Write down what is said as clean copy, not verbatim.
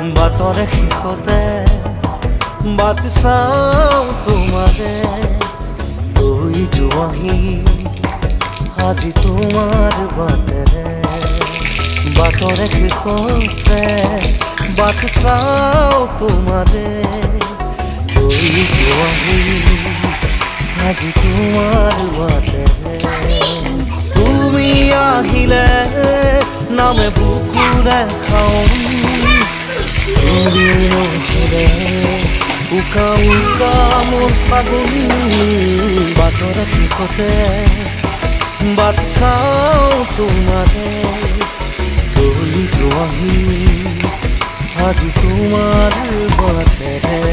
বাটৰে শেষতে but চাওঁ তোমাৰে লৈ যোৱাহি আজি তোমাৰ বাটেৰে বাটৰে শেষতে বাট চাওঁ তোমাৰে লৈ যোৱাহি আজি তোমাৰ বাটেৰে তুমি আহিলে নামে বুকুৰে খাওঁ তুমি নহলে উকা উকা মোৰ ফাগুন বাটৰে শেষতে বাট চাওঁ তোমাৰে লৈ যোৱাহি আজি তোমাৰ বাটেৰে